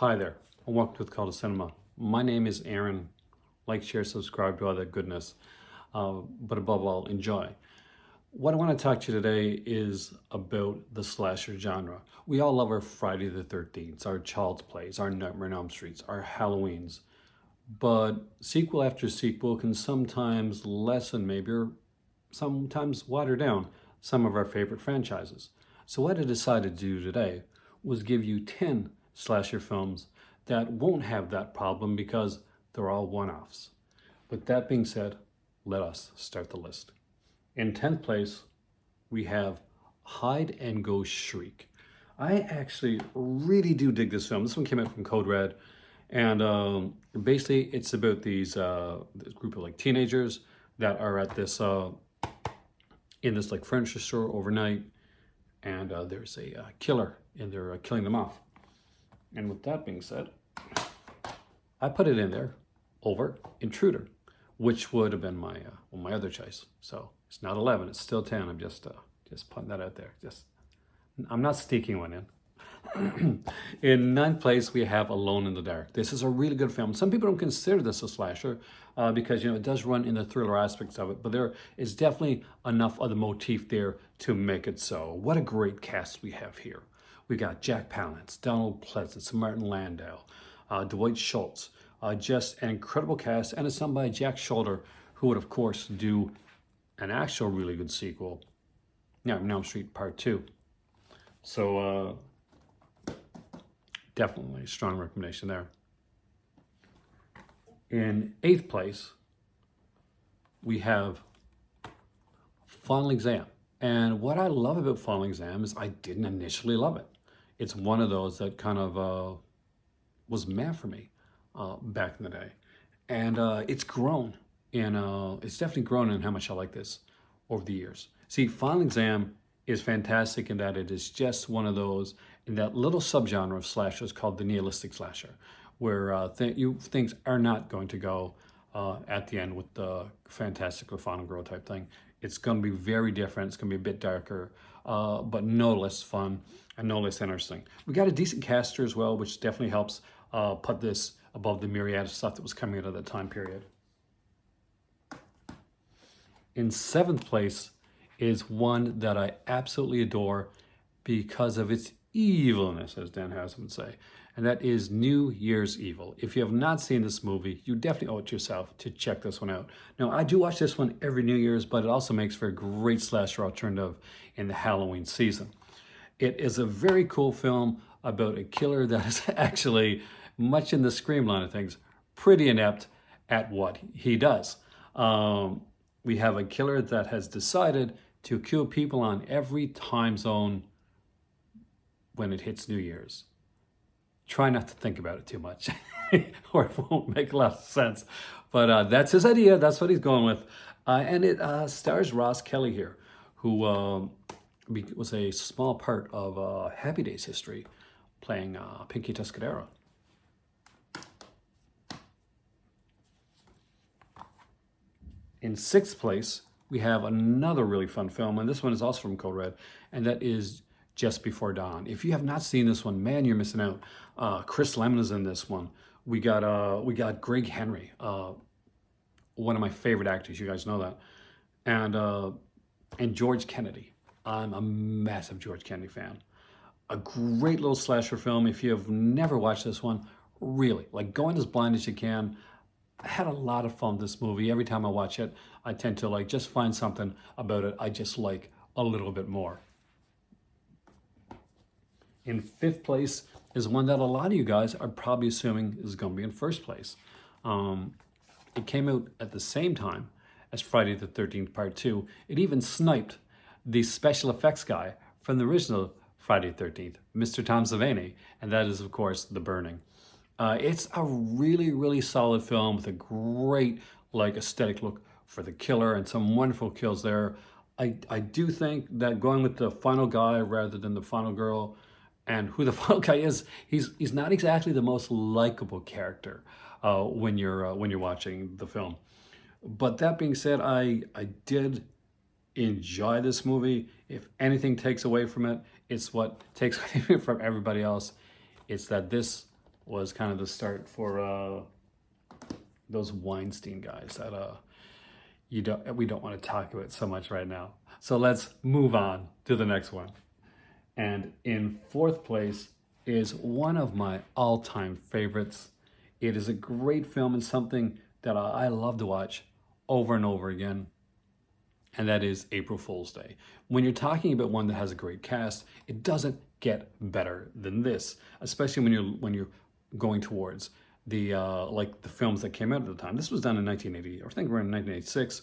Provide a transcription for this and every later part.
Hi there, and welcome to the Call to Cinema. My name is Aaron. Like, share, subscribe to all that goodness, but above all, enjoy. What I want to talk to you today is about the slasher genre. We all love our Friday the 13th, our Child's Plays, our Nightmare on Elm Streets, our Halloweens. But sequel after sequel can sometimes lessen, maybe, or sometimes water down some of our favorite franchises. So what I decided to do today was give you 10 slasher films that won't have that problem because they're all one-offs. With that being said, let us start the list. In 10th place, we have Hide and Go Shriek. I actually really do dig this film. This one came out from Code Red, and basically it's about this group of like teenagers that are at this in this like furniture store overnight, and there's a killer, and they're killing them off. And with that being said, I put it in there over Intruder, which would have been my my other choice. So it's not 11, it's still 10. I'm just putting that out there. I'm not sneaking one in. In ninth place, we have Alone in the Dark. This is a really good film. Some people don't consider this a slasher because it does run in the thriller aspects of it, but there is definitely enough of the motif there to make it so. What a great cast we have here. We got Jack Palance, Donald Pleasance, Martin Landau, Dwight Schultz. Just an incredible cast, and it's done by Jack Sholder, who would, of course, do an actual really good sequel, Nightmare on Elm Street Part 2. So, definitely a strong recommendation there. In 8th place, we have Final Exam. And what I love about Final Exam is I didn't initially love it. It's one of those that kind of was meh for me back in the day. And it's grown, and it's definitely grown in how much I like this over the years. See, Final Exam is fantastic in that it is just one of those, in that little subgenre of slashers called the nihilistic slasher, where things are not going to go at the end with the fantastic or final girl type thing. It's going to be very different. It's going to be a bit darker, but no less fun and no less interesting. We got a decent caster as well, which definitely helps put this above the myriad of stuff that was coming out of that time period. In 7th place is one that I absolutely adore because of its evilness, as Dan Harrison would say, and that is New Year's Evil. If you have not seen this movie, you definitely owe it to yourself to check this one out. Now, I do watch this one every New Year's, but it also makes for a great slasher alternative in the Halloween season. It is a very cool film about a killer that is actually, much in the Scream line of things, pretty inept at what he does. We have a killer that has decided to kill people on every time zone when it hits New Year's. Try not to think about it too much or it won't make a lot of sense. But that's his idea. That's what he's going with. And it stars Ross Kelly here, who was a small part of Happy Days history, playing Pinky Tuscadero. In 6th place, we have another really fun film, and this one is also from Code Red, and that is Just Before Dawn. If you have not seen this one, man, you're missing out. Chris Lemmon is in this one. We got Greg Henry, one of my favorite actors. You guys know that, and George Kennedy. I'm a massive George Kennedy fan. A great little slasher film. If you have never watched this one, really, like, go in as blind as you can. I had a lot of fun with this movie. Every time I watch it, I tend to like just find something about it I just like a little bit more. In 5th place is one that a lot of you guys are probably assuming is going to be in 1st place. It came out at the same time as Friday the 13th Part 2. It even sniped the special effects guy from the original Friday the 13th, Mr. Tom Savini, and that is, of course, The Burning. It's a really, really solid film with a great like aesthetic look for the killer and some wonderful kills there. I do think that going with the final guy rather than the final girl, and who the final guy is, he's not exactly the most likable character when you're watching the film. But that being said, I did enjoy this movie. If anything takes away from it, it's what takes away from everybody else. It's that this was kind of the start for those Weinstein guys that we don't want to talk about so much right now. So let's move on to the next one. And in fourth place is one of my all-time favorites. It is a great film and something that I love to watch over and over again, and that is April Fool's Day. When you're talking about one that has a great cast, it doesn't get better than this, especially when you're going towards the like the films that came out at the time. This was done in 1980, or I think we're in 1986.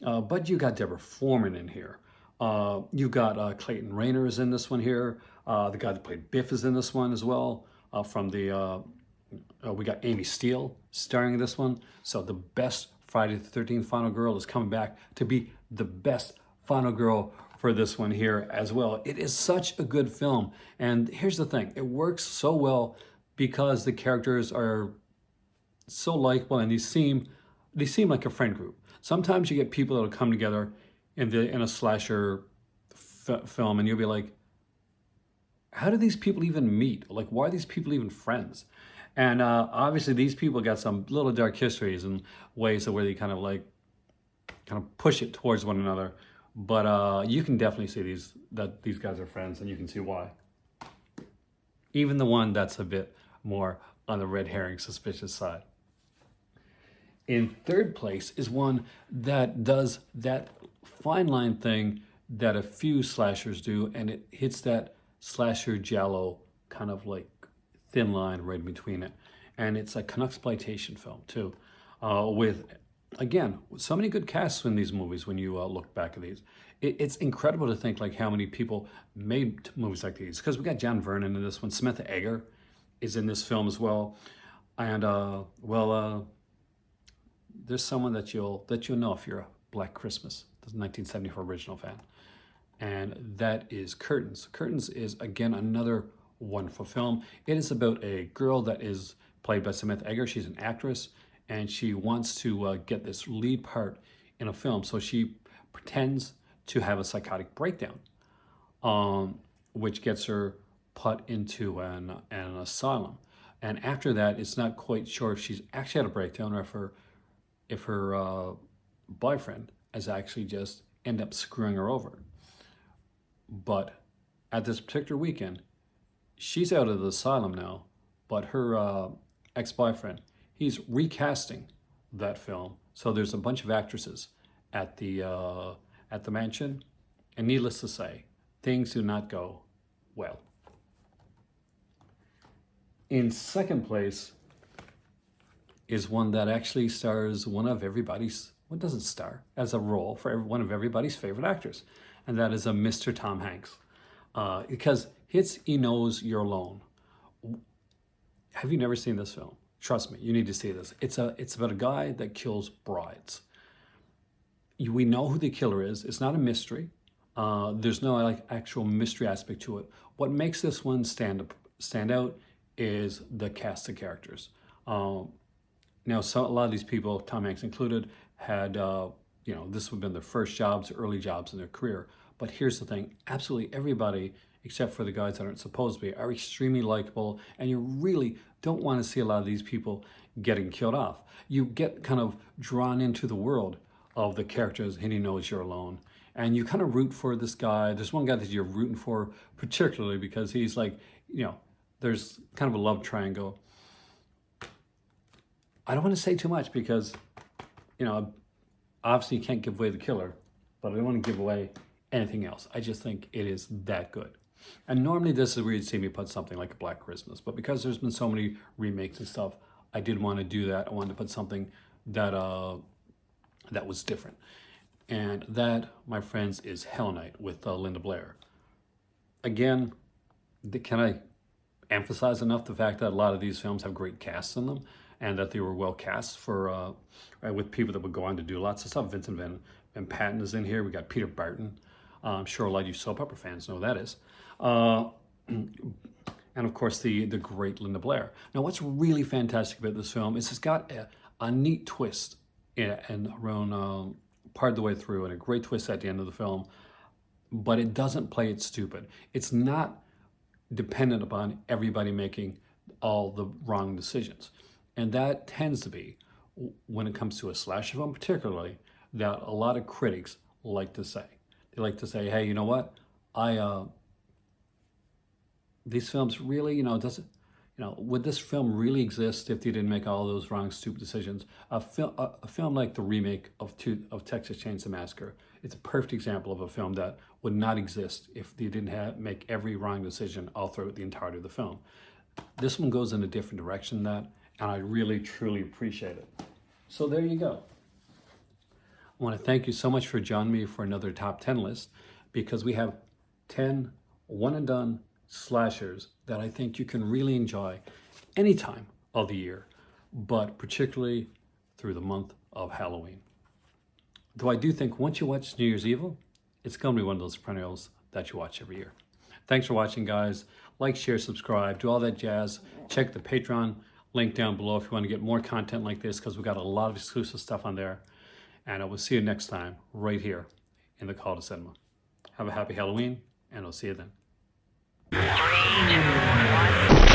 But you got Deborah Foreman in here. You got Clayton Rayner is in this one here. The guy that played Biff is in this one as well. We got Amy Steele starring in this one. So the best Friday the 13th Final Girl is coming back to be the best Final Girl for this one here as well. It is such a good film. And here's the thing. It works so well because the characters are so likable and they seem like a friend group. Sometimes you get people that'll come together in a slasher film, and you'll be like, how do these people even meet? Like, why are these people even friends? And obviously, these people got some little dark histories and ways of where they kind of push it towards one another. But you can definitely see that these guys are friends, and you can see why. Even the one that's a bit more on the red herring suspicious side. In third place is one that does that fine line thing that a few slashers do, and it hits that slasher giallo kind of like thin line right between it. And it's a Canucksploitation film too, with, again, so many good casts in these movies when you look back at these. It's incredible to think like how many people made movies like these, because we got John Vernon in this one. Samantha Eggar is in this film as well. And there's someone that you'll know if you're a Black Christmas, the 1974 original fan, and that is Curtains. Curtains is, again, another wonderful film. It is about a girl that is played by Samantha Eggar. She's an actress, and she wants to get this lead part in a film, so she pretends to have a psychotic breakdown, which gets her put into an asylum. And after that, it's not quite sure if she's actually had a breakdown or if her boyfriend has actually just end up screwing her over. But at this particular weekend, she's out of the asylum now, but her ex-boyfriend, he's recasting that film. So there's a bunch of actresses at the mansion, and needless to say, things do not go well. In second place is one that actually stars as a role for one of everybody's favorite actors, and that is a Mr. Tom Hanks. Because he knows you're alone. Have you never seen this film? Trust me, you need to see this. It's about a guy that kills brides. We know who the killer is. It's not a mystery. There's no like actual mystery aspect to it. What makes this one stand out is the cast of characters. Now, a lot of these people, Tom Hanks included, had, this would have been their first jobs, early jobs in their career. But here's the thing, absolutely everybody, except for the guys that aren't supposed to be, are extremely likable, and you really don't want to see a lot of these people getting killed off. You get kind of drawn into the world of the characters, and he knows you're alone. And you kind of root for this guy. There's one guy that you're rooting for particularly because he's like, there's kind of a love triangle. I don't want to say too much because, obviously you can't give away the killer, but I don't want to give away anything else. I just think it is that good. And normally this is where you'd see me put something like a Black Christmas, but because there's been so many remakes and stuff, I did want to do that. I wanted to put something that that was different. And that, my friends, is Hell Night with Linda Blair. Again, can I emphasize enough the fact that a lot of these films have great casts in them, and that they were well cast for with people that would go on to do lots of stuff. Vincent Van Patten is in here. We got Peter Barton. I'm sure a lot of you soap opera fans know who that is. And of course, the great Linda Blair. Now, what's really fantastic about this film is it's got a neat twist and around part of the way through, and a great twist at the end of the film, but it doesn't play it stupid. It's not dependent upon everybody making all the wrong decisions. And that tends to be, when it comes to a slasher film particularly, that a lot of critics like to say. They like to say, hey, you know what? These films really, would this film really exist if they didn't make all those wrong, stupid decisions? A film like the remake of Texas Chainsaw Massacre, it's a perfect example of a film that would not exist if they didn't make every wrong decision all throughout the entirety of the film. This one goes in a different direction than that, and I really, truly appreciate it. So there you go. I want to thank you so much for joining me for another top 10 list, because we have 10 one and done slashers that I think you can really enjoy any time of the year, but particularly through the month of Halloween. Though I do think once you watch New Year's Evil, it's going to be one of those perennials that you watch every year. Thanks for watching, guys. Like, share, subscribe, do all that jazz. Check the Patreon link down below if you want to get more content like this, because we've got a lot of exclusive stuff on there. And I will see you next time right here in the Call to Cinema. Have a happy Halloween, and I'll see you then. 3, 2, 1.